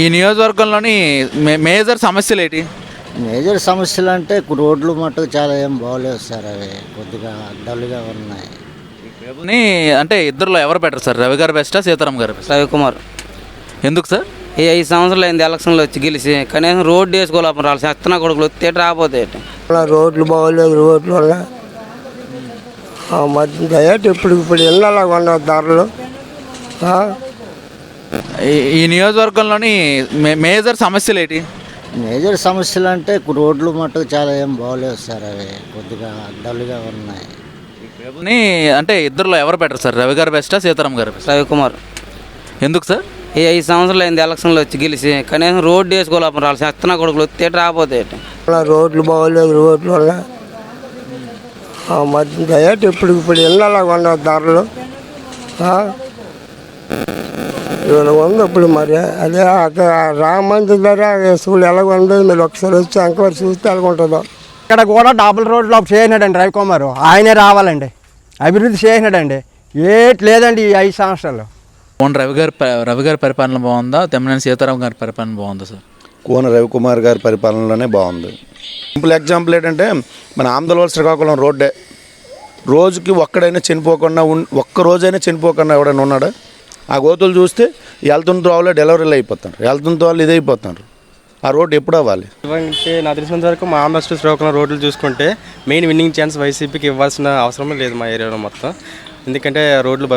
ఈ నియోజకవర్గంలోని మేజర్ సమస్యలు ఏంటి? మేజర్ సమస్యలు అంటే రోడ్లు మటుకు చాలా ఏం బాగోలేవు సార్. అవి కొద్దిగా డల్గా ఉన్నాయి. అంటే ఇద్దరులో ఎవరు బెటర్ సార్, రవి గారు బెస్టా సీతారాం గారు బెస్ట్? రవికుమార్. ఎందుకు సార్? ఈ 5 సంవత్సరాలు అయింది ఎలక్షన్లో వచ్చి గెలిచి, కనీసం రోడ్డు వేసుకోలేకపోతే వాళ్ళు చెత్తన కొడుకులు వస్తే రాకపోతే రోడ్లు బాగోలేదు. రోడ్ల వల్ల మధ్య ఇప్పుడు ఇళ్ళలా ఉన్న ధరలు. ఈ నియోజకవర్గంలోని మేజర్ సమస్యలు ఏంటి? మేజర్ సమస్యలు అంటే రోడ్లు మటుకు చాలా ఏం బాగోలేవు సార్. అవి కొద్దిగా డల్గా ఉన్నాయి. అంటే ఇద్దరులో ఎవరు బెటర్ సార్, రవి గారు బెస్టా సీతారాం గారు బెస్ట్? రవికుమార్. ఎందుకు సార్? ఈ 5 సంవత్సరాలు అయింది ఎలక్షన్లో వచ్చి గెలిచి, కనీసం రోడ్డు వేసుకోలేకపోతే వాళ్ళు చెత్తన కొడుకులు వస్తే రాకపోతే రోడ్లు బాగోలేదు. రోడ్ల వల్ల మధ్య ఇప్పుడు ఇళ్ళలా ఉన్న ధరలు ఉంది. ఇప్పుడు మరి అదే రామ మందిర్ ధర స్కూల్ ఎలాగ ఉండదు. మీరు ఒకసారి వచ్చి అంకవరి చూస్తే ఎలాగుంటుందో. ఇక్కడ కూడా డబుల్ రోడ్లు చేసినాడండి రవికుమార్. ఆయనే రావాలండి, అభివృద్ధి చేసినాడండి. ఏటి లేదండి ఈ 5 సంవత్సరాలు. కోన రవి గారి పరిపాలన బాగుందా, తెమ్మనేని సీతారాం గారి పరిపాలన బాగుందా సార్? కోన రవికుమార్ గారి పరిపాలనలోనే బాగుంది. సింపుల్ ఎగ్జాంపుల్ ఏంటంటే మన ఆంధ్రవలస శ్రీకాకుళం రోడ్డే. రోజుకి ఒక్కడైనా చనిపోకుండా ఒక్క రోజైనా చనిపోకుండా ఎవడైనా ఉన్నాడా? ఆ గోతులు చూస్తే వెళ్తున్న వాళ్ళు డెలివరీలు అయిపోతారు, వెళ్తున్న వాళ్ళు ఇదైపోతున్నారు. ఆ రోడ్డు ఎప్పుడు అవ్వాలి? అంటే నాకు తెలిసినంత వరకు మా ఆంధ్ర శ్రీకాకుళం రోడ్లు చూసుకుంటే మెయిన్ విన్నింగ్ ఛాన్స్ వైసీపీకి ఇవ్వాల్సిన అవసరమే లేదు మా ఏరియాలో మొత్తం. ఎందుకంటే రోడ్లు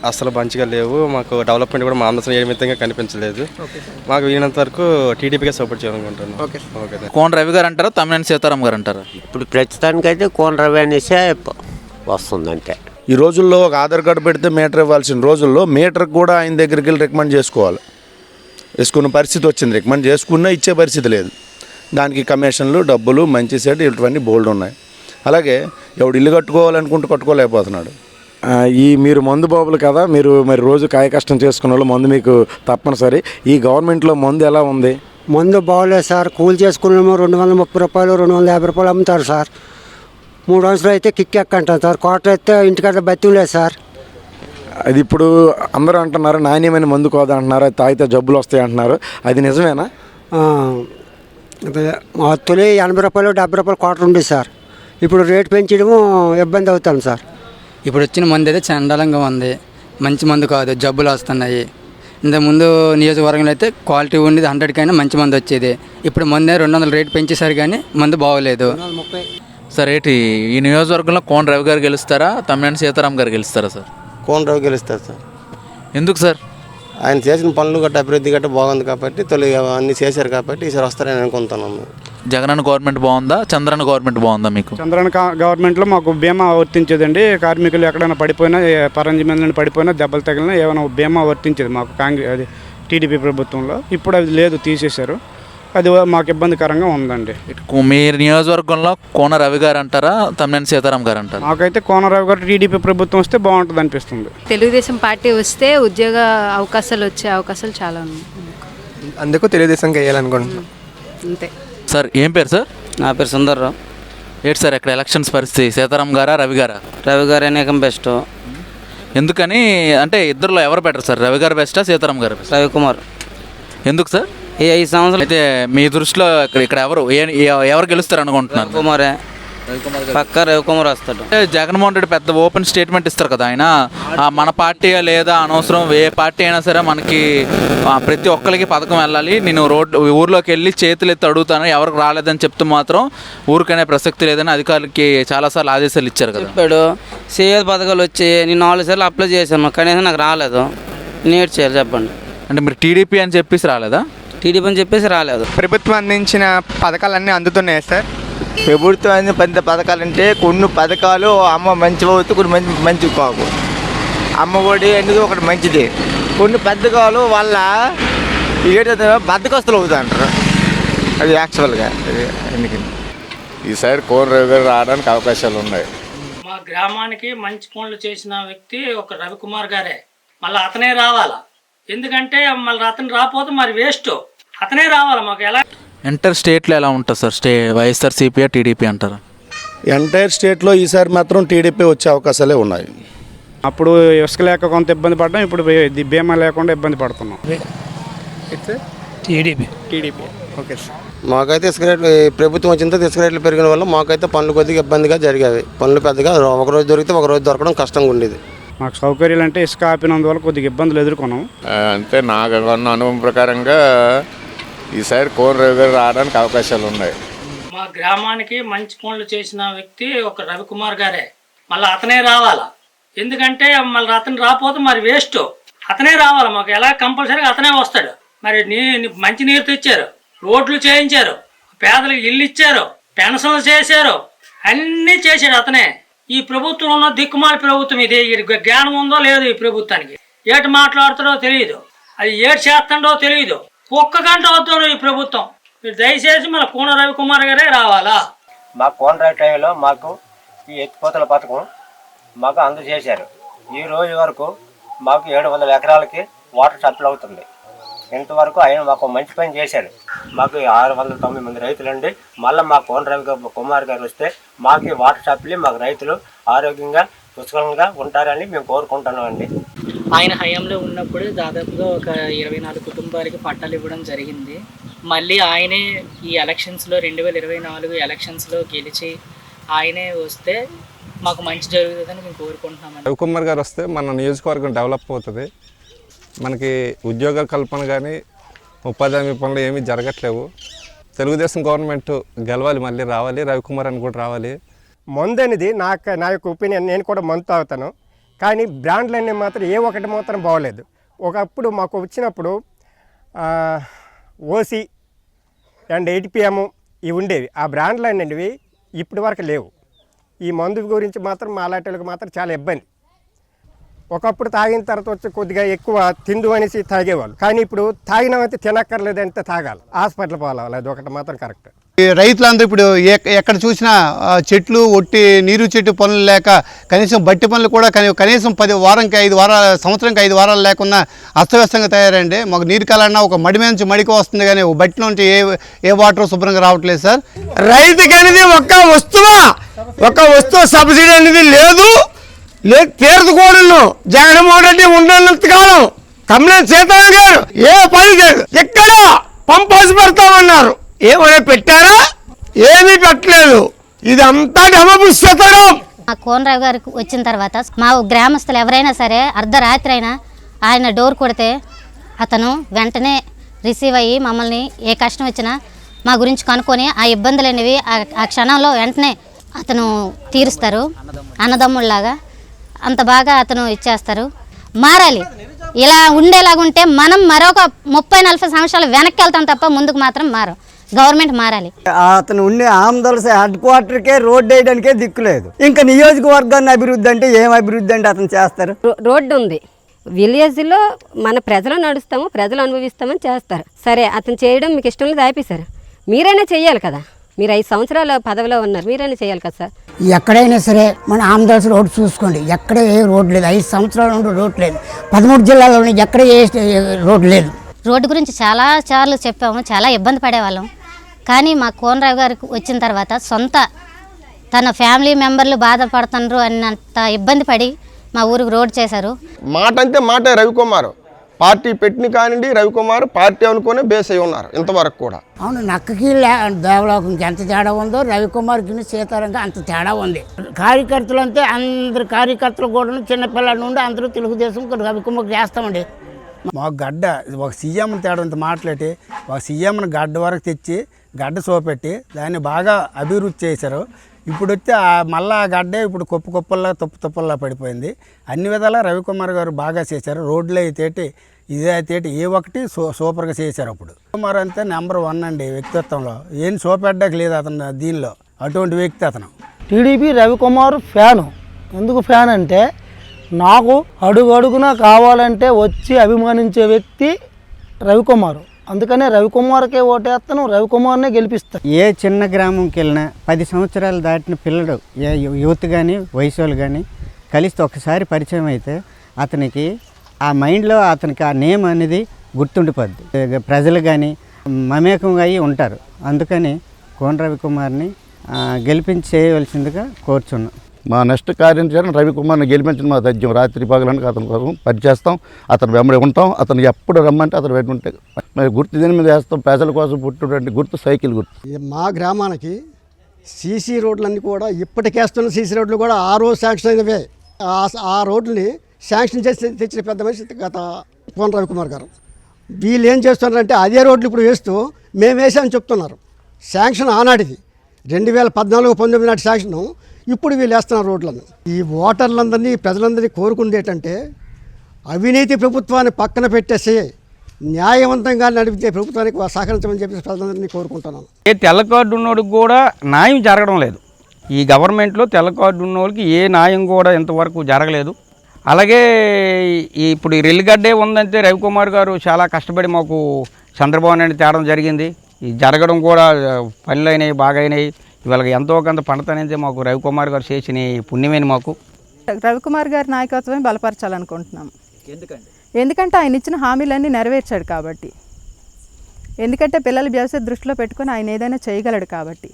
అస్సలు మంచిగా లేవు. మాకు డెవలప్మెంట్ కూడా మా ఆంధ్ర ఏ విధంగా కనిపించలేదు. మాకు వీలైనంత వరకు టీడీపీగా సపోర్ట్ చేయాలనుకుంటున్నాను. ఓకే. కోన రవి గారు అంటారా, తమ్మినేని సీతారాం గారు అంటారా? ఇప్పుడు ప్రస్తుతానికైతే కోన రవి అనేసే వస్తుందంటే. ఈ రోజుల్లో ఒక ఆధార్ కార్డు పెడితే మీటర్ ఇవ్వాల్సిన రోజుల్లో మీటర్కి కూడా ఆయన దగ్గరికి వెళ్ళి రికమెండ్ చేసుకోవాలి. వేసుకున్న పరిస్థితి వచ్చింది. రికమెండ్ చేసుకున్నా ఇచ్చే పరిస్థితి లేదు. దానికి కమిషన్లు, డబ్బులు, మంచి సెట్ ఇటువంటి బోల్డ్ ఉన్నాయి. అలాగే ఎవడు ఇల్లు కట్టుకోవాలనుకుంటూ కట్టుకోలేకపోతున్నాడు. ఈ మీరు మందు బాబులు కదా, మీరు మరి రోజు కాయ కష్టం చేసుకున్న వాళ్ళు మందు మీకు తప్పనిసరి. ఈ గవర్నమెంట్లో మందు ఎలా ఉంది? మందు బాగోలేదు సార్. కూలి చేసుకున్నామో 230 రూపాయలు 250 రూపాయలు అమ్ముతారు సార్. 3 రోజులు అయితే కిక్ ఎక్కంటారు సార్. క్వార్టర్ అయితే ఇంటికట్లా బతిలేదు సార్. అది ఇప్పుడు అందరూ అంటున్నారు నాణ్యమైన మందు కోదా అంటున్నారు, అది తాగితే జబ్బులు వస్తాయి అంటున్నారు. అది నిజమేనా? తొలి 80 రూపాయలు 70 రూపాయలు క్వార్టర్ ఉంది సార్. ఇప్పుడు రేటు పెంచడము ఇబ్బంది అవుతాను సార్. ఇప్పుడు వచ్చిన మందు అయితే చండాలంగా ఉంది, మంచి మందు కాదు, జబ్బులు వస్తున్నాయి. ఇంతకుముందు నియోజకవర్గంలో అయితే క్వాలిటీ ఉండేది, 100కైనా మంచి మందు వచ్చేది. ఇప్పుడు మందే 200 రేటు పెంచేశారు కానీ మందు బాగోలేదు. సార్ ఏంటి ఈ నియోజకవర్గంలో కోన రవి గారు గెలుస్తారా, తమ్మినేని సీతారాం గారు గెలుస్తారా సార్? కోన రవి గెలుస్తారు సార్. ఎందుకు సార్? ఆయన చేసిన పనులు గట్ట అభివృద్ధి గట్ట బాగుంది కాబట్టి, తొలి అన్నీ చేశారు కాబట్టి ఈసారి వస్తారని అనుకుంటున్నాము. జగనన్న గవర్నమెంట్ బాగుందా, చంద్రన్న గవర్నమెంట్ బాగుందా? మీకు చంద్రన్న గవర్నమెంట్లో మాకు బీమా వర్తించేదండి. కార్మికులు ఎక్కడైనా పడిపోయినా, పరంజి మీద పడిపోయినా, దెబ్బలు తగిలినా ఏమైనా బీమా వర్తించేది మాకు అది టీడీపీ ప్రభుత్వంలో. ఇప్పుడు అది లేదు, తీసేశారు. అది మాకు ఇబ్బందికరంగా ఉందండి. మీరు నియోజకవర్గంలో కోన రవి గారు అంటారా, తమ్మినేని సీతారాం గారు అంటారా? మాకైతే కోన రవి గారు టీడీపీ ప్రభుత్వం వస్తే బాగుంటుంది అనిపిస్తుంది. తెలుగుదేశం పార్టీ వస్తే ఉద్యోగ అవకాశాలు వచ్చే అవకాశాలు చాలా ఉన్నాయి. అందుకు తెలుగుదేశంకి వేయాలనుకుంటున్నాను అంతే సార్. ఏం పేరు సార్? నా పేరు సుందర్రావు. ఏంటి సార్ ఇక్కడ ఎలక్షన్స్ పరిస్థితి, సీతారాం గారా రవి గారా? రవి గారు అనేకం బెస్ట్. ఎందుకని అంటే ఇద్దరులో ఎవరు బెటర్ సార్, రవి గారు బెస్టా సీతారాం గారు బెస్ట్? రవికుమార్. ఎందుకు సార్? ఈ 5 సంవత్సరాలు అయితే మీ దృష్టిలో ఇక్కడ ఎవరు గెలుస్తారు అనుకుంటున్నారు? రవికుమారే, పక్కా రవికుమార్ వస్తాడు. జగన్మోహన్ రెడ్డి పెద్ద ఓపెన్ స్టేట్మెంట్ ఇస్తారు కదా ఆయన, మన పార్టీ లేదా అనవసరం ఏ పార్టీ అయినా సరే మనకి ప్రతి ఒక్కరికి పథకం వెళ్ళాలి, నేను ఊర్లోకి వెళ్ళి చేతులు ఎత్తి అడుగుతాను, ఎవరికి రాలేదని చెప్తే మాత్రం ఊరికనే ప్రసక్తి లేదని అధికారులకి చాలాసార్లు ఆదేశాలు ఇచ్చారు కదా. చెప్పాడు సేవ పథకాలు వచ్చి నేను 4 సార్లు అప్లై చేశాను, కనీసం నాకు రాలేదు. నేను చేయాలి చెప్పండి. అంటే మీరు టీడీపీ అని చెప్పేసి రాలేదా? టీడీపీ అని చెప్పేసి రాలేదు. ప్రభుత్వం అందించిన పథకాలన్నీ అందుతున్నాయి సార్. ప్రభుత్వం అందిన పథకాలు అంటే కొన్ని పథకాలు అమ్మ మంచి అవుతూ కొన్ని మంచి కావు. అమ్మ ఒడి అనేది ఒకటి మంచిది. కొన్ని పథకాలు వల్ల ఏంటంటే బద్దకస్తులు అవుతాంటారు. అది యాక్చువల్గా ఎందుకని ఈసారి కోన రవి గారు రావడానికి అవకాశాలు ఉన్నాయి. మా గ్రామానికి మంచి పనులు చేసిన వ్యక్తి ఒక రవికుమార్ గారే. మళ్ళీ అతనే రావాలా, ఎందుకంటే మళ్ళీ అతను రాకపోతే మరి వేస్ట్. అతనే రావాలి మాకు. ఎలా ఎంటర్ స్టేట్లో ఎలా ఉంటుంది సార్? వైఎస్ఆర్సీపీ టీడీపీ అంటారా? ఎంటైర్ స్టేట్లో ఈసారి మాత్రం టీడీపీ వచ్చే అవకాశాలే ఉన్నాయి. అప్పుడు ఇసుక లేక కొంత ఇబ్బంది పడ్డాం, ఇప్పుడు బీమా లేకుండా ఇబ్బంది పడుతున్నాం. TDP okay sir. మాకైతే ఇసుక రేట్లు ప్రభుత్వం వచ్చిన తర్వాత ఇసుక రేట్లు పెరిగిన వల్ల మాకైతే పనులు కొద్దిగా ఇబ్బందిగా జరిగేవి. పనులు పెద్దగా ఒకరోజు దొరికితే ఒకరోజు దొరకడం కష్టంగా ఉండేది. మాకు సౌకర్యాలు అంటే ఇసుక ఆపినందువల్ల కొద్దిగా ఇబ్బందులు ఎదుర్కొన్నాం. అంతే నాకు ఉన్న అనుభవం ప్రకారంగా ఈసారి కోన రవి గారు రావడానికి అవకాశాలు ఉన్నాయి. మా గ్రామానికి మంచి పనులు చేసిన వ్యక్తి ఒక రవికుమార్ గారే. మళ్ళీ అతనే రావాలా, ఎందుకంటే మళ్ళీ అతను రాకపోతే మరి వేస్ట్. అతనే రావాలి, మాకు ఎలా కంపల్సరీగా అతనే వస్తాడు. మరి మంచి నీరు తెచ్చారు, రోడ్లు చేయించారు, పేదలకు ఇల్లు ఇచ్చారు, పెన్షన్లు చేశారు, అన్నీ చేశాడు అతనే. ఈ ప్రభుత్వం ఉన్న దిక్కుమాలి ప్రభుత్వం ఇది. జ్ఞానం ఉందో లేదో ఈ ప్రభుత్వానికి, ఏటి మాట్లాడుతాడో తెలియదు, అది ఏటి చేస్తుండో తెలియదు. ఒక్క గంట అవుతాడు ఈ ప్రభుత్వం. మీరు దయచేసి మన కోన రవికుమార్ గారే రావాలా. మా కోన రవి టైంలో మాకు ఈ ఎత్తిపోతల పథకం మాకు అందజేశారు. ఈ రోజు వరకు మాకు 700 ఎకరాలకి వాటర్ సప్లై అవుతుంది. ఇంతవరకు ఆయన మాకు మంచి పని చేశారు. మాకు 690 మంది రైతులండి. మళ్ళీ మా కోన రవి కుమార్ గారు వస్తే మాకు వాటర్ సప్లై, మాకు రైతులు ఆరోగ్యంగా పుష్కలంగా ఉంటారని మేము కోరుకుంటున్నామండి. ఆయన హయాంలో ఉన్నప్పుడు దాదాపుగా ఒక 24 కుటుంబాలకి పట్టాలు ఇవ్వడం జరిగింది. మళ్ళీ ఆయనే ఈ ఎలక్షన్స్లో 2024 ఎలక్షన్స్లో గెలిచి ఆయనే వస్తే మాకు మంచి జరుగుతుందని మేము కోరుకుంటున్నామండి. రవికుమార్ గారు వస్తే మన నియోజకవర్గం డెవలప్ అవుతుంది. మనకి ఉద్యోగ కల్పన కానీ ఉపాధి హామీ పనులు ఏమీ జరగట్లేవు. తెలుగుదేశం గవర్నమెంట్ గెలవాలి, మళ్ళీ రావాలి, రవికుమార్ అని కూడా రావాలి. మందు అనేది నా యొక్క ఒపీనియన్. నేను కూడా మందు తాగుతాను, కానీ బ్రాండ్లు అనేవి మాత్రం ఏ ఒకటి మాత్రం బాగోలేదు. ఒకప్పుడు మాకు వచ్చినప్పుడు ఓసీ అండ్ 8PM ఇవి ఉండేవి. ఆ బ్రాండ్లు అనేవి ఇప్పటి వరకు లేవు. ఈ మందు గురించి మాత్రం మా అలాంటి మాత్రం చాలా ఇబ్బంది. ఒకప్పుడు తాగిన తర్వాత వచ్చి కొద్దిగా ఎక్కువ తిందు అనేసి తాగేవాళ్ళు, కానీ ఇప్పుడు తాగినామైతే తినక్కర్లేదంటే తాగాలి, హాస్పిటల్ పోవాలి. అది ఒకటి మాత్రం కరెక్ట్. రైతులందరూ ఇప్పుడు ఎక్కడ చూసినా చెట్లు ఒట్టి నీరు చెట్టు పనులు లేక కనీసం బట్టి పనులు కూడా కనీసం 10 వారానికి 5 వారాలు, సంవత్సరానికి 5 వారాలు లేకున్నా అస్తవ్యస్తంగా తయారండి. మాకు నీరు కాలన్నా ఒక మడి నుంచి మడికి వస్తుంది, కానీ బట్టి నుంచి ఏ వాటర్ శుభ్రంగా రావట్లేదు సార్. రైతుకి అనేది ఒక వస్తువు సబ్సిడీ అనేది లేదు తీర్చుకోవడం. జగన్మోహన్ రెడ్డి ఉన్నంత కాలం తమ్మినేని సీతారాం గారు ఏ పని చేయదు. ఎక్కడ పంప్ హౌస్ పెడతామన్నారు, ఏమైనా పెట్టారా? ఏమీ పెట్టలేదు. ఇది అంతా డమపుస్తకం. మా కోనరావు గారికి వచ్చిన తర్వాత మా గ్రామస్తులు ఎవరైనా సరే అర్ధరాత్రి అయినా ఆయన డోర్ కొడితే అతను వెంటనే రిసీవ్ అయ్యి మమ్మల్ని ఏ కష్టం వచ్చినా మా గురించి కనుక్కొని ఆ ఇబ్బందులు అనేవి ఆ క్షణంలో వెంటనే అతను తీరుస్తారు. అన్నదమ్ముళ్ళలాగా అంత బాగా అతను ఇచ్చేస్తారు. మారాలి, ఇలా ఉండేలాగుంటే మనం మరొక 30-40 సంవత్సరాలు వెనక్కి వెళ్తాం తప్ప ముందుకు మాత్రం మారం. గవర్నమెంట్ మారాలి. అతను ఉండే ఆంధ్రప్రదేశ్ హెడ్ క్వార్టర్కే రోడ్డు వేయడానికే దిక్కులేదు. ఇంకా నియోజకవర్గాన్ని అభివృద్ధి అంటే ఏం అభివృద్ధి అంటే అతను చేస్తారు? రోడ్డు ఉంది, విలేజ్లో మన ప్రజలు నడుస్తాము, ప్రజలు అనుభవిస్తామని చేస్తారు. సరే, అతను చేయడం మీకు ఇష్టం లేదు, ఆపేశారు. మీరైనా చెయ్యాలి కదా. మీరు 5 సంవత్సరాల పదవిలో ఉన్నారు, మీరైనా చేయాలి కదా సార్. ఎక్కడైనా సరే మన ఆంధ్రప్రదేశ్ రోడ్డు చూసుకోండి, ఎక్కడ ఏ రోడ్డు లేదు. 5 సంవత్సరాల నుండి రోడ్డు లేదు. 13 జిల్లాలోని ఎక్కడ ఏ రోడ్డు లేదు. రోడ్డు గురించి చాలా సార్లు చెప్పాము, చాలా ఇబ్బంది పడేవాళ్ళం. కానీ మా కోనరావు గారికి వచ్చిన తర్వాత తన ఫ్యామిలీ మెంబర్లు బాధపడుతున్నారు అన్నంత ఇబ్బంది పడి మా ఊరికి రోడ్డు చేశారు. మాట అంటే మాట. రవికుమార్ పార్టీ పెట్టిన కానివ్వండి, రవికుమార్ పార్టీ అనుకునే బేస్ అయి ఉన్నారు ఇంతవరకు కూడా. అవును, నక్కకి దేవలోకంకి ఎంత తేడా ఉందో రవికుమార్కి సీతారాంకి అంత తేడా ఉంది. కార్యకర్తలు అంతే, అందరు కార్యకర్తలు కూడా చిన్నపిల్లల నుండి అందరూ తెలుగుదేశం రవికుమార్ చేస్తామండి. మాకు గడ్డ ఒక సీఎంని తేడంత మాట్లాడి ఒక సీఎంని గడ్డ వరకు తెచ్చి గడ్డ చూపెట్టి దాన్ని బాగా అభివృద్ధి చేశారు. ఇప్పుడు వచ్చి మళ్ళీ ఆ గడ్డే ఇప్పుడు కుప్పల్లా తుప్పల్లా పడిపోయింది. అన్ని విధాలా రవికుమార్ గారు బాగా చేశారు. రోడ్లు అయితే ఇదే అయితే ఏ ఒక్కటి సూపర్గా చేశారు. అప్పుడు కుమార్ అంతే నెంబర్ 1 అండి వ్యక్తిత్వంలో. ఏం చూపెట్టడానికి లేదు అతను దీనిలో, అటువంటి వ్యక్తి అతను. TDP Ravikumar fan. ఎందుకు ఫ్యాన్ అంటే నాకు అడుగడుగునా కావాలంటే వచ్చి అభిమానించే వ్యక్తి రవికుమార్. అందుకనే రవికుమార్కే ఓటేస్తాను, రవికుమార్నే గెలిపిస్తాను. ఏ చిన్న గ్రామంకి వెళ్ళినా 10 సంవత్సరాలు దాటిన పిల్లడు, యూత్ కానీ వయసు వాళ్ళు కానీ కలిస్తే ఒకసారి పరిచయం అయితే అతనికి ఆ మైండ్లో అతనికి ఆ నేమ్ అనేది గుర్తుండిపోద్ది. ప్రజలు కానీ మమేకంగా అయ్యి ఉంటారు. అందుకని కోన రవికుమార్ని గెలిపించి చేయవలసిందిగా కోరుచున్నాం. మా నెక్స్ట్ కార్యాచరణ రవికుమార్ని గెలిపించిన మా తథ్యం. రాత్రి పగలనికి అతని కోసం పనిచేస్తాం, అతను వెంబడి ఉంటాం. అతను ఎప్పుడు రమ్మంటే అతను వెంట ఉంటే మరి గుర్తు దీని మీద వేస్తాం. ప్రజల కోసం పుట్టినటువంటి గుర్తు సైకిల్ గుర్తు. మా గ్రామానికి సీసీ రోడ్లన్నీ కూడా ఇప్పటికేస్తున్న సీసీ రోడ్లు కూడా ఆ రోజు శాంక్షన్ అయినవే. ఆ రోడ్లని శాంక్షన్ చేసి తెచ్చిన పెద్ద మనిషి గత కోన రవికుమార్ గారు. వీళ్ళు ఏం చేస్తున్నారంటే అదే రోడ్లు ఇప్పుడు వేస్తూ మేము వేసామని చెప్తున్నారు. శాంక్షన్ ఆనాటిది 2014-19 నాటి శాంక్షన్, ఇప్పుడు వీళ్ళు వేస్తున్నారు రోడ్లను. ఈ ఓటర్లందరినీ ప్రజలందరినీ కోరుకుంది ఏంటంటే అవినీతి ప్రభుత్వాన్ని పక్కన పెట్టేసి న్యాయవంతంగా నడిపితే ప్రభుత్వానికి సహకరించమని చెప్పి ప్రజలందరినీ కోరుకుంటున్నాను. తెల్ల కార్డు ఉన్నోడికి కూడా న్యాయం జరగడం లేదు. ఈ గవర్నమెంట్లో తెల్ల కార్డు ఉన్నోళ్ళకి ఏ న్యాయం కూడా ఇంతవరకు జరగలేదు. అలాగే ఇప్పుడు ఈ రెల్లిగడ్డే ఉందంటే రవికుమార్ గారు చాలా కష్టపడి మాకు చంద్రబాబు నాయుడు తేడం జరిగింది. ఈ జరగడం కూడా పనులు అయినాయి, బాగా అయినాయి. ఇవాళ ఎంతో కొంత పంట అనేది మాకు రవికుమార్ గారు చేసిన పుణ్యమైన మాకు. రవికుమార్ గారి నాయకత్వమే బలపరచాలనుకుంటున్నాం. ఎందుకంటే ఆయన ఇచ్చిన హామీలన్నీ నెరవేర్చాడు కాబట్టి. ఎందుకంటే పిల్లల భవిష్యత్తు దృష్టిలో పెట్టుకొని ఆయన ఏదైనా చేయగలడు కాబట్టి.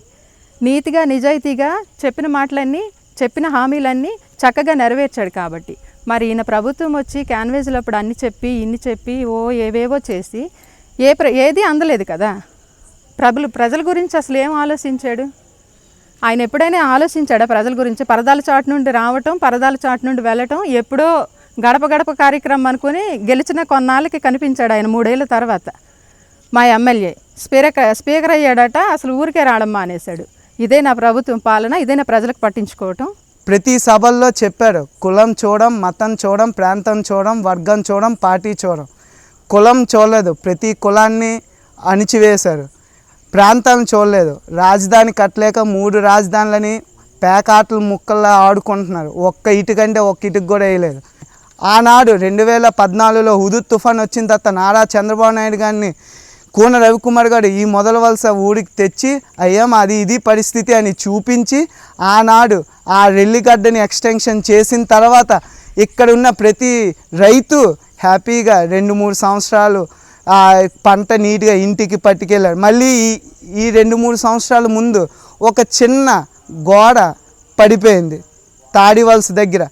నీతిగా నిజాయితీగా చెప్పిన మాటలన్నీ, చెప్పిన హామీలన్నీ చక్కగా నెరవేర్చాడు కాబట్టి. మరి ఈయన ప్రభుత్వం వచ్చి క్యాన్వేజ్లో అప్పుడు అన్ని చెప్పి ఇన్ని చెప్పి ఏవేవో చేసి ఏది అందలేదు కదా. ప్రజల గురించి అసలు ఏం ఆలోచించాడు? ఆయన ఎప్పుడైనా ఆలోచించాడా ప్రజల గురించి? పరదాల చాటు నుండి రావటం, పరదాల చాటు నుండి వెళ్ళటం, ఎప్పుడో గడప గడప కార్యక్రమం అనుకుని గెలిచిన కొన్నాళ్ళకి కనిపించాడు ఆయన 3 ఏళ్ళ తర్వాత. మా ఎమ్మెల్యే స్పీకర్ అయ్యాడట, అసలు ఊరికే రావడం మానేశాడు. ఇదే నా ప్రభుత్వం పాలన, ఇదే నా ప్రజలకు పట్టించుకోవటం. ప్రతి సభల్లో చెప్పాడు, కులం చూడడం, మతం చూడడం, ప్రాంతం చూడడం, వర్గం చూడడం, పార్టీ చూడడం. కులం చూడలేదు, ప్రతి కులాన్ని అణిచివేశారు. ప్రాంతాలను చూడలేదు, రాజధాని కట్టలేక 3 రాజధానులని పేకాటలు ముక్కల్లా ఆడుకుంటున్నారు. ఒక్క ఇటుకంటే ఒక్క ఇటుకు కూడా వేయలేదు. ఆనాడు 2014లో హుదూద్ తుఫాన్ వచ్చిన తర్వాత నారా చంద్రబాబు నాయుడు గారిని కోన రవికుమార్ గారు ఈ మొదల వలస ఊరికి తెచ్చి అయ్యా అది ఇది పరిస్థితి అని చూపించి ఆనాడు ఆ రెల్లిగడ్డని ఎక్స్టెన్షన్ చేసిన తర్వాత ఇక్కడ ఉన్న ప్రతి రైతు హ్యాపీగా 2-3 సంవత్సరాలు ఆ పంట నీట్గా ఇంటికి పట్టుకెళ్ళాడు. మళ్ళీ ఈ 2-3 సంవత్సరాల ముందు ఒక చిన్న గోడ పడిపోయింది తాడివలస దగ్గర.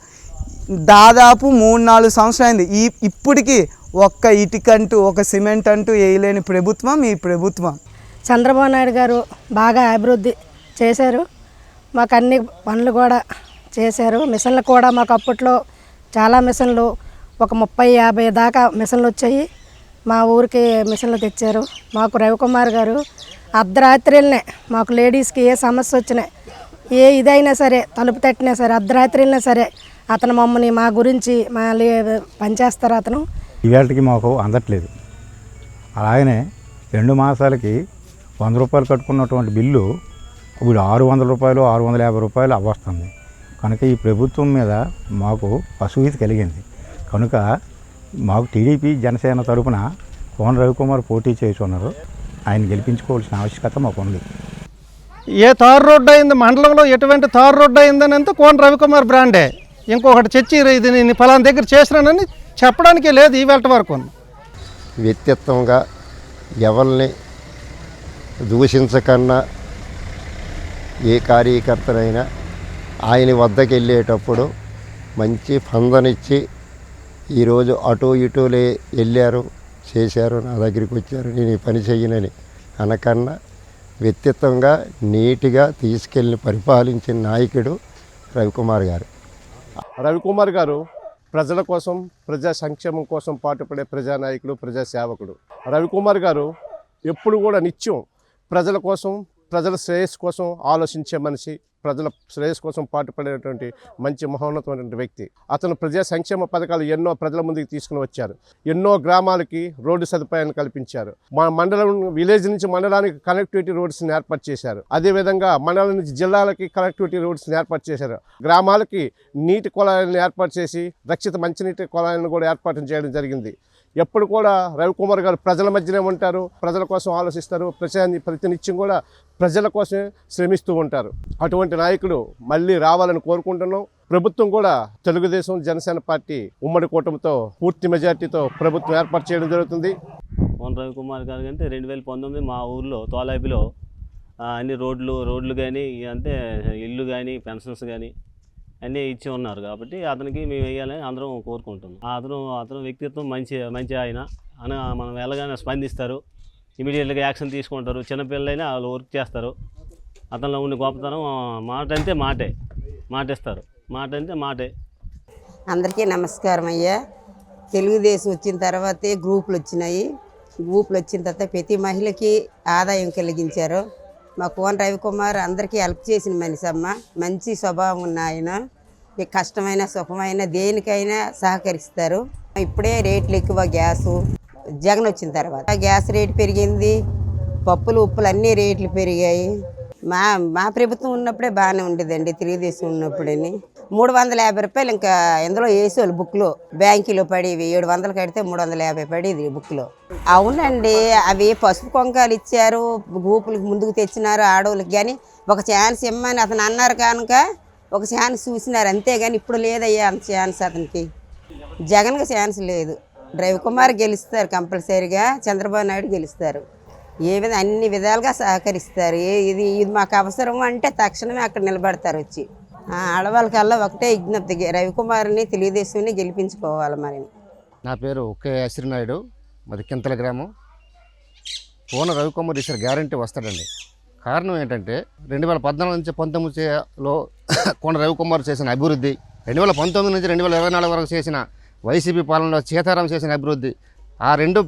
దాదాపు 3-4 సంవత్సరాలు అయింది. ఇప్పటికీ ఒక్క ఇటుకంటూ ఒక సిమెంట్ అంటూ వేయలేని ప్రభుత్వం ఈ ప్రభుత్వం. చంద్రబాబు నాయుడు గారు బాగా అభివృద్ధి చేశారు. మాకు అన్ని పనులు కూడా చేశారు. మిషన్లు కూడా మాకు అప్పట్లో చాలా మిషన్లు, ఒక 30-50 దాకా మిషన్లు వచ్చాయి. మా ఊరికి మిషన్లు తెచ్చారు. మాకు రవికుమార్ గారు అర్ధరాత్రిలనే మాకు లేడీస్కి ఏ సమస్య వచ్చినా, ఏ ఇదైనా సరే, తలుపు తట్టినా సరే, అర్ధరాత్రిలనే సరే అతను మమ్మల్ని మా గురించి పనిచేస్తారు. అతను ఇవాళకి మాకు అందట్లేదు. అలాగనే 2 మాసాలకి 100 రూపాయలు కట్టుకున్నటువంటి బిల్లు ఇప్పుడు 600 రూపాయలు, 650 రూపాయలు అవ్వస్తుంది. కనుక ఈ ప్రభుత్వం మీద మాకు అసూయత కలిగింది. కనుక మాకు టీడీపీ జనసేన తరపున కోన రవికుమార్ పోటీ చేస్తున్నారు. ఆయన గెలిపించుకోవాల్సిన ఆవశ్యకత మాకు ఉంది. ఏ తారు రోడ్డు అయింది మండలంలో, ఎటువంటి తారు రోడ్డు అయిందని అంతా కోన రవికుమార్ బ్రాండే. ఇంకొకటి చర్చి ఇది నేను ఫలానా దగ్గర చేసినానని చెప్పడానికే లేదు ఈవేళ వరకు. వ్యక్తిత్వంగా ఎవరిని దూషించకన్నా ఏ కార్యకర్తనైనా ఆయన వద్దకు వెళ్ళేటప్పుడు మంచి స్పందనిచ్చి ఈరోజు అటు ఇటులే వెళ్ళారు, చేశారు, నా దగ్గరికి వచ్చారు, నేను ఈ పని చెయ్యనని అనకన్నా వ్యక్తిత్వంగా నీట్గా తీసుకెళ్ళి పరిపాలించిన నాయకుడు రవికుమార్ గారు. రవికుమార్ గారు ప్రజల కోసం, ప్రజా సంక్షేమం కోసం పాటుపడే ప్రజానాయకుడు, ప్రజాసేవకుడు. రవికుమార్ గారు ఎప్పుడు కూడా నిత్యం ప్రజల కోసం, ప్రజల శ్రేయస్సు కోసం ఆలోచించే మనిషి, ప్రజల శ్రేయస్సు కోసం పాటుపడేటువంటి మంచి మహోన్నతమైనటువంటి వ్యక్తి. అతను ప్రజా సంక్షేమ పథకాలు ఎన్నో ప్రజల ముందుకు తీసుకుని వచ్చారు. ఎన్నో గ్రామాలకి రోడ్డు సదుపాయాన్ని కల్పించారు. మా మండలం విలేజ్ నుంచి మండలానికి కనెక్టివిటీ రోడ్స్ని ఏర్పాటు చేశారు. అదేవిధంగా మండలం నుంచి జిల్లాలకి కనెక్టివిటీ రోడ్స్ని ఏర్పాటు చేశారు. గ్రామాలకి నీటి కుళాయిలను ఏర్పాటు చేసి రక్షిత మంచినీటి కుళాయిలను కూడా ఏర్పాటు చేయడం జరిగింది. ఎప్పుడు కూడా రవికుమార్ గారు ప్రజల మధ్యనే ఉంటారు, ప్రజల కోసం ఆలోచిస్తారు, ప్రతినిత్యం కూడా ప్రజల కోసమే శ్రమిస్తూ ఉంటారు. అటువంటి నాయకుడు మళ్ళీ రావాలని కోరుకుంటున్నాం. ప్రభుత్వం కూడా తెలుగుదేశం, జనసేన పార్టీ ఉమ్మడి కూటమితో పూర్తి మెజార్టీతో ప్రభుత్వం ఏర్పాటు చేయడం జరుగుతుంది. కోన రవికుమార్ గారు అంటే 2019 మా ఊర్లో తోలాపిలో అన్ని రోడ్లు కానీ అంటే ఇల్లు కానీ పెన్షన్స్ కానీ అన్నీ ఇచ్చి ఉన్నారు కాబట్టి అతనికి మేము వేయాలని అందరం కోరుకుంటున్నాం. అతను వ్యక్తిత్వం మంచి ఆయన మనం వెళ్ళగానే స్పందిస్తారు, ఇమీడియట్గా యాక్షన్ తీసుకుంటారు. చిన్నపిల్లలైనా వాళ్ళు వర్క్ చేస్తారు. అతనిలో ఉండే గొప్పతనం మాట అంటే మాటిస్తారు, మాట అంటే మాటే. అందరికీ నమస్కారం అయ్యా. తెలుగుదేశం వచ్చిన తర్వాతే గ్రూపులు వచ్చినాయి. గ్రూపులు వచ్చిన తర్వాత ప్రతి మహిళకి ఆదాయం కలిగించారు. మా కోన రవికుమార్ అందరికీ హెల్ప్ చేసిన మనిషి అమ్మ. మంచి స్వభావం ఉన్న ఆయన. మీకు కష్టమైన సుఖమైన దేనికైనా సహకరిస్తారు. ఇప్పుడే రేట్లు ఎక్కువ. గ్యాసు జగన్ వచ్చిన తర్వాత గ్యాస్ రేటు పెరిగింది, పప్పులు ఉప్పులు అన్నీ రేట్లు పెరిగాయి. మా ప్రభుత్వం ఉన్నప్పుడే బాగానే ఉండేదండి, తెలుగుదేశం ఉన్నప్పుడని. 350 రూపాయలు ఇంకా ఎందులో వేసేవాళ్ళు బుక్లో, బ్యాంకులో పడేవి. 700 కడితే 350 పడేది బుక్లో. అవునండి, అవి పసుపు కొంకాలు ఇచ్చారు, గ్రూపులకు ముందుకు తెచ్చినారు ఆడవాళ్ళకి. కానీ ఒక ఛాన్స్ ఇమ్మని అతను అన్నారు కనుక ఒక ఛాన్స్ చూసినారు, అంతేగాని ఇప్పుడు లేదయ్యా అంత ఛాన్స్ అతనికి. జగన్కి ఛాన్స్ లేదు. రవికుమార్ గెలుస్తారు కంపల్సరీగా, చంద్రబాబు నాయుడు గెలుస్తారు. అన్ని విధాలుగా సహకరిస్తారు. ఇది మాకు అవసరం అంటే తక్షణమే అక్కడ నిలబడతారు వచ్చి. ఆడవాళ్ళకల్లా ఒకటే విజ్ఞప్తి, రవికుమార్ని తెలుగుదేశాన్ని గెలిపించుకోవాలి. మరి నా పేరు ఒకే అశ్రీనాయుడు, మాది కింతల గ్రామం. కోన రవికుమార్ ఈసారి గ్యారంటీ వస్తాడండి. కారణం ఏంటంటే 2014 నుంచి 19లో కోన రవికుమార్ చేసిన అభివృద్ధి, 2019 నుంచి 2024 వరకు చేసిన వైసీపీ పాలనలో సీతారాం చేసిన అభివృద్ధి, ఆ రెండు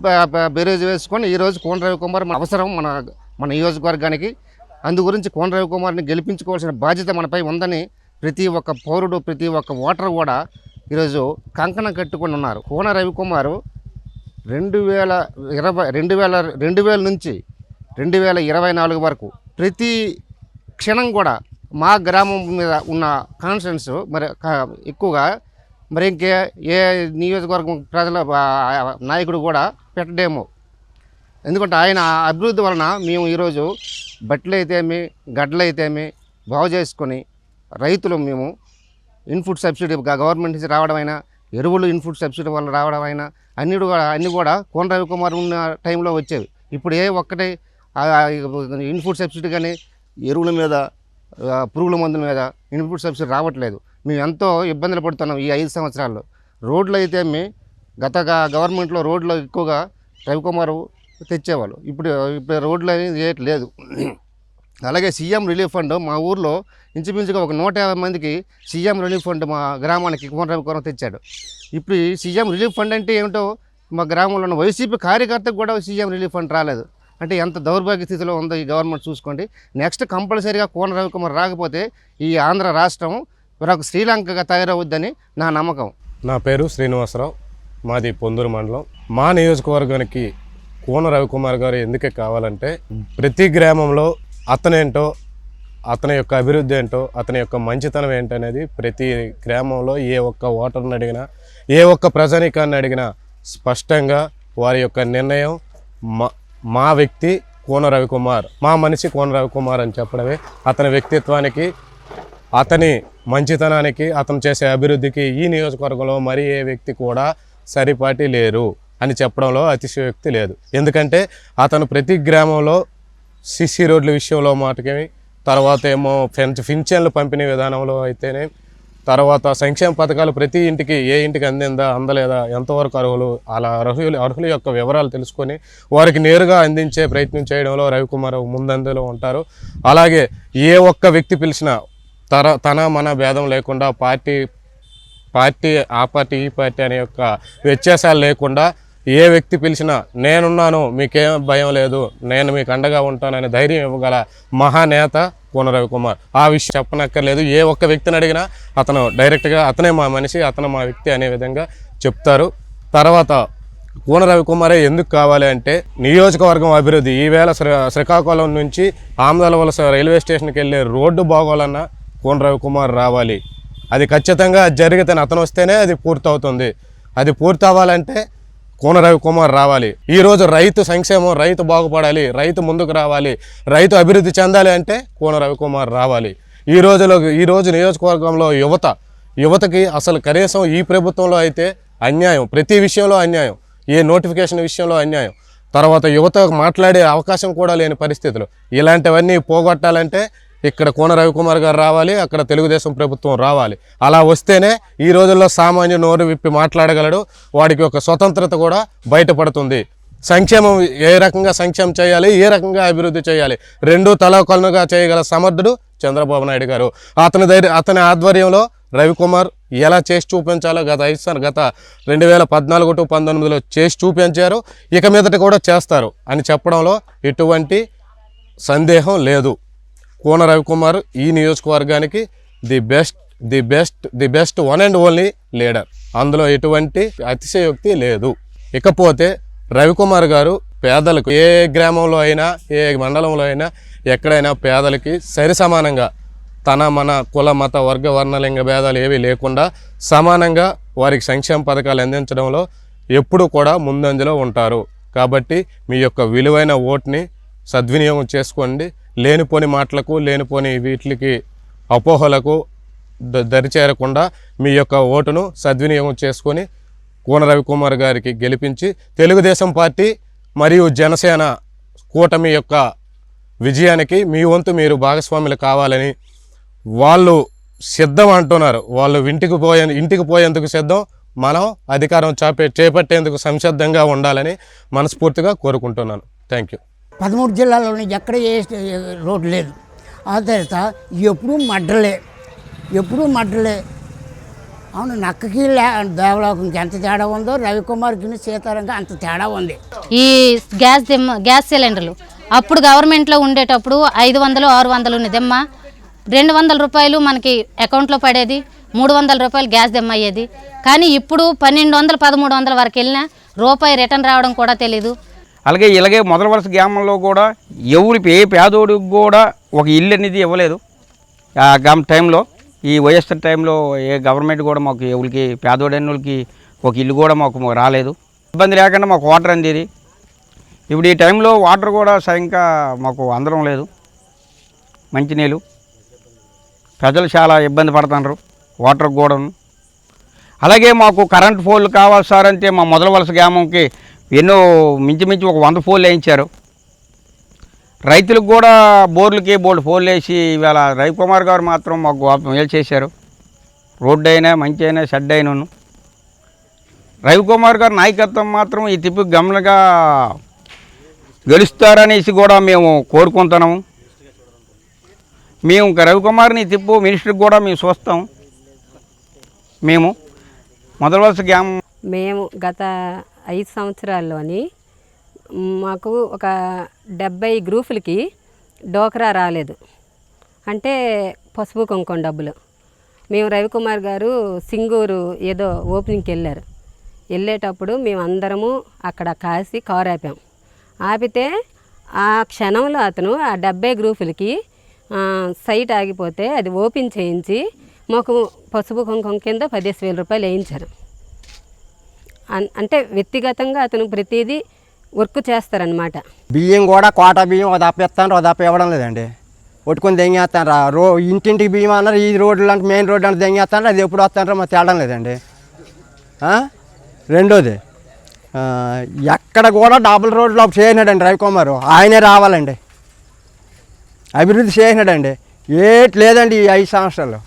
బేరేజ్ వేసుకొని ఈరోజు కోన రవికుమార్ అవసరం మన నియోజకవర్గానికి. అందు గురించి కోన రవికుమార్ని గెలిపించుకోవాల్సిన బాధ్యత మనపై ఉందని ప్రతి ఒక్క పౌరుడు, ప్రతి ఒక్క ఓటర్ కూడా ఈరోజు కంకణం కట్టుకొని ఉన్నారు. కోన రవికుమారు 2000 నుంచి 2024 వరకు ప్రతి క్షణం కూడా మా గ్రామం మీద ఉన్న కాన్ఫిడెన్స్ మరి ఎక్కువగా మరి ఏ నియోజకవర్గం ప్రజల నాయకుడు కూడా పెట్టడేమో. ఎందుకంటే ఆయన అభివృద్ధి వలన మేము ఈరోజు బట్టలు అయితేమి గడ్డలు అయితేమి బాగు చేసుకొని రైతులు మేము ఇన్పుట్ సబ్సిడీ గవర్నమెంట్ నుంచి రావడమైనా, ఎరువులు ఇన్పుట్ సబ్సిడీ వల్ల రావడమైనా అన్నీ కూడా కోన రవికుమార్ ఉన్న టైంలో వచ్చేవి. ఇప్పుడు ఒక్కటే ఇన్పుట్ సబ్సిడీ కానీ ఎరువుల మీద, పురుగుల మందుల మీద ఇన్పుట్ సబ్సిడీ రావట్లేదు. మేము ఎంతో ఇబ్బందులు పడుతున్నాం ఈ 5 సంవత్సరాల్లో. రోడ్లు అయితే గత గవర్నమెంట్లో రోడ్లు ఎక్కువగా రవికుమారు తెచ్చేవాళ్ళు. ఇప్పుడు రోడ్లు అనేది లేదు. అలాగే సీఎం రిలీఫ్ ఫండ్ మా ఊర్లో ఇంచుమించుగా ఒక 150 మందికి సీఎం రిలీఫ్ ఫండ్ మా గ్రామానికి కోన రవికుమార్ తెచ్చాడు. ఇప్పుడు ఈ సీఎం రిలీఫ్ ఫండ్ అంటే ఏమిటో మా గ్రామంలో ఉన్న వైసీపీ కార్యకర్తకు కూడా సీఎం రిలీఫ్ ఫండ్ రాలేదు. అంటే ఎంత దౌర్భాగ్య స్థితిలో ఉందో ఈ గవర్నమెంట్ చూసుకోండి. నెక్స్ట్ కంపల్సరీగా కోన రవికుమార్ రాకపోతే ఈ ఆంధ్ర రాష్ట్రం మరొక శ్రీలంకగా తయారవుద్దని నా నమ్మకం. నా పేరు శ్రీనివాసరావు, మాది పొందూరు మండలం. మా నియోజకవర్గానికి కోన రవికుమార్ గారు ఎందుకే కావాలంటే ప్రతి గ్రామంలో అతనేంటో, అతని యొక్క అభివృద్ధి ఏంటో, అతని యొక్క మంచితనం ఏంటనేది ప్రతి గ్రామంలో ఏ ఒక్క ఓటర్ని అడిగినా, ఏ ఒక్క ప్రజానీకాన్ని అడిగినా స్పష్టంగా వారి యొక్క నిర్ణయం మా వ్యక్తి కోన రవికుమార్, మా మనిషి కోన రవికుమార్ అని చెప్పడమే. అతని వ్యక్తిత్వానికి, అతని మంచితనానికి, అతను చేసే అభివృద్ధికి ఈ నియోజకవర్గంలో మరి ఏ వ్యక్తి కూడా సరిపాటి లేరు అని చెప్పడంలో అతిశయోక్తి లేదు. ఎందుకంటే అతను ప్రతి గ్రామంలో సిసి రోడ్ల విషయంలో మాటకి, తర్వాత ఏమో పింఛన్లు పంపిణీ విధానంలో అయితేనే, తర్వాత సంక్షేమ పథకాలు ప్రతి ఇంటికి ఏ ఇంటికి అందిందా అందలేదా, ఎంతవరకు అర్హులు, అలా అర్హుల యొక్క వివరాలు తెలుసుకొని వారికి నేరుగా అందించే ప్రయత్నం చేయడంలో రవికుమార్ ముందంజలో ఉంటారు. అలాగే ఏ ఒక్క వ్యక్తి పిలిచినా తన మన భేదం లేకుండా పార్టీ ఆ పార్టీ ఈ పార్టీ అనే యొక్క వ్యత్యాసాలు లేకుండా ఏ వ్యక్తి పిలిచినా నేనున్నాను, మీకేం భయం లేదు, నేను మీకు అండగా ఉంటానని ధైర్యం ఇవ్వగల మహానేత కోన రవికుమార్. ఆ విషయం చెప్పనక్కర్లేదు. ఏ ఒక్క వ్యక్తిని అడిగినా అతను డైరెక్ట్గా అతనే మా మనిషి, అతను మా వ్యక్తి అనే విధంగా చెప్తారు. తర్వాత కోన రవికుమారే ఎందుకు కావాలి అంటే నియోజకవర్గం అభివృద్ధి. ఈవేళ శ్రీకాకుళం నుంచి ఆమదాల వలస రైల్వే స్టేషన్కి వెళ్ళే రోడ్డు బాగోలన్నా కోన రవికుమార్ రావాలి. అది ఖచ్చితంగా జరిగితే అతను వస్తేనే అది పూర్తవుతుంది. అది పూర్తి అవ్వాలంటే కోన రవికుమార్ రావాలి. ఈరోజు రైతు సంక్షేమం, రైతు బాగుపడాలి, రైతు ముందుకు రావాలి, రైతు అభివృద్ధి చెందాలి అంటే కోన రవికుమార్ రావాలి. ఈరోజు నియోజకవర్గంలో యువతకి అసలు కనీసం ఈ ప్రభుత్వంలో అయితే అన్యాయం, ప్రతి విషయంలో అన్యాయం, ఏ నోటిఫికేషన్ విషయంలో అన్యాయం, తర్వాత యువత మాట్లాడే అవకాశం కూడా లేని పరిస్థితులు. ఇలాంటివన్నీ పోగొట్టాలంటే ఇక్కడ కోన రవికుమార్ గారు రావాలి, అక్కడ తెలుగుదేశం ప్రభుత్వం రావాలి. అలా వస్తేనే ఈ రోజుల్లో సామాన్య నోరు విప్పి మాట్లాడగలడు. వాడికి ఒక స్వతంత్రత కూడా బయటపడుతుంది. సంక్షేమం ఏ రకంగా సంక్షేమం చేయాలి, ఏ రకంగా అభివృద్ధి చేయాలి, రెండూ తలకొలనుగా చేయగల సమర్థుడు చంద్రబాబు నాయుడు గారు. అతని ఆధ్వర్యంలో రవికుమార్ ఎలా చేసి చూపించాలో గత 2014 టు 2019లో చేసి చూపించారు. ఇక మీదట కూడా చేస్తారు అని చెప్పడంలో ఎటువంటి సందేహం లేదు. కోన రవికుమార్ ఈ నియోజకవర్గానికి the best one and only leader. అందులో ఎటువంటి అతిశయోక్తి లేదు. ఇకపోతే రవికుమార్ గారు పేదలకు ఏ గ్రామంలో అయినా, ఏ మండలంలో అయినా, ఎక్కడైనా పేదలకి సరి సమానంగా మన కుల మత వర్గ వర్ణలింగ భేదాలు ఏవి లేకుండా సమానంగా వారికి సంక్షేమ పథకాలు అందించడంలో ఎప్పుడూ కూడా ముందంజలో ఉంటారు. కాబట్టి మీ యొక్క విలువైన ఓటుని సద్వినియోగం చేసుకోండి. లేనిపోని మాటలకు, లేనిపోని వీటికి అపోహలకు దరిచేరకుండా మీ యొక్క ఓటును సద్వినియోగం చేసుకొని కోన రవికుమార్ గారికి గెలిపించి తెలుగుదేశం పార్టీ మరియు జనసేన కూటమి యొక్క విజయానికి మీ వంతు మీరు భాగస్వాములు కావాలని వాళ్ళు సిద్ధం అంటున్నారు. వాళ్ళు ఇంటికి పోయేందుకు సిద్ధం. మనం అధికారం చేపట్టేందుకు సంసిద్ధంగా ఉండాలని మనస్ఫూర్తిగా కోరుకుంటున్నాను. Thank you. 13 జిల్లాలోని ఎక్కడ ఏ రోడ్డు లేదు. ఆ తర్వాత ఎప్పుడూ మడ్రలే. అవును, నక్కకి దేవలోకంకి ఎంత తేడా ఉందో రవికుమార్కి సీతారాంకి అంత తేడా ఉంది. ఈ గ్యాస్ సిలిండర్లు అప్పుడు గవర్నమెంట్లో ఉండేటప్పుడు 500, 600 దెమ్మ, 200 రూపాయలు మనకి అకౌంట్లో పడేది, 300 రూపాయలు గ్యాస్ దెమ్మ అయ్యేది. కానీ ఇప్పుడు 1200, 1300 వరకు వెళ్ళినా రూపాయి రిటర్న్ రావడం కూడా తెలీదు. అలాగే ఇలాగే మొదటి వరుస గ్రామంలో కూడా ఏ పేదోడికి కూడా ఒక ఇల్లు అనేది ఇవ్వలేదు. ఆ టైంలో, ఈ వైఎస్ఆర్ టైంలో ఏ గవర్నమెంట్ కూడా మాకు ఎవరికి పేదోడైన వాళ్ళకి ఒక ఇల్లు కూడా మాకు రాలేదు. ఇబ్బంది లేకుండా మాకు వాటర్ అందేది. ఇప్పుడు ఈ టైంలో వాటర్ కూడా సరిగ్గా మాకు అందడం లేదు. మంచినీళ్ళు ప్రజలు చాలా ఇబ్బంది పడుతున్నారు వాటర్ కూడా. అలాగే మాకు కరెంట్ పోల్లు కావాలి సార్ అంటే మా మొదటి వలస గ్రామంకి మించి ఒక 100 పోల్లు వేయించారు. రైతులకు కూడా బోర్లకి పోల్లు వేసి ఇవాళ రవికుమార్ గారు మాత్రం మాకు మేలు చేశారు. రోడ్డు అయినా, మంచి అయినా, షెడ్ అయినాను. రవికుమార్ గారు నాయకత్వం మాత్రం ఈ తిప్పి గమనగా గెలుస్తారనేసి కూడా మేము కోరుకుంటున్నాము. మేము రవికుమార్ని తిప్పు మినిస్టర్కి కూడా మేము చూస్తాం. మేము మొదటి వలస గ్రామం మేము గత 5 సంవత్సరాల్లోని మాకు ఒక 70 గ్రూపులకి డోక్రా రాలేదు. అంటే పసుపు కుంకుమ డబ్బులు. మేము రవికుమార్ గారు సింగూరు ఏదో ఓపెనింగ్కి వెళ్ళేటప్పుడు మేము అందరము అక్కడ కాసి కారు ఆపితే ఆ క్షణంలో అతను ఆ 70 గ్రూపులకి సైట్ ఆగిపోతే అది ఓపెన్ చేయించి మాకు పసుపు కుంకుమ కింద 15,000 రూపాయలు వేయించారు. అంటే వ్యక్తిగతంగా అతను ప్రతిదీ వర్క్ చేస్తారనమాట. బియ్యం కూడా కోటా బియ్యం ఒక దప్ప ఇస్తాను, ఒక దప్ప ఇవ్వడం లేదండి. కొట్టుకొని దెంగేస్తాను. ఇంటింటికి బియ్యం అన్నారు. ఈ రోడ్లు అంటే మెయిన్ రోడ్డు అంటే దెంగేస్తాను. అది ఎప్పుడు వస్తానో మాకు తేడం లేదండి. రెండోది, ఎక్కడ కూడా డబుల్ రోడ్లు చేసినాడండి రవికుమార్. ఆయనే రావాలండి. అభివృద్ధి చేసినాడండి. ఏటి లేదండి ఈ 5 సంవత్సరాలు.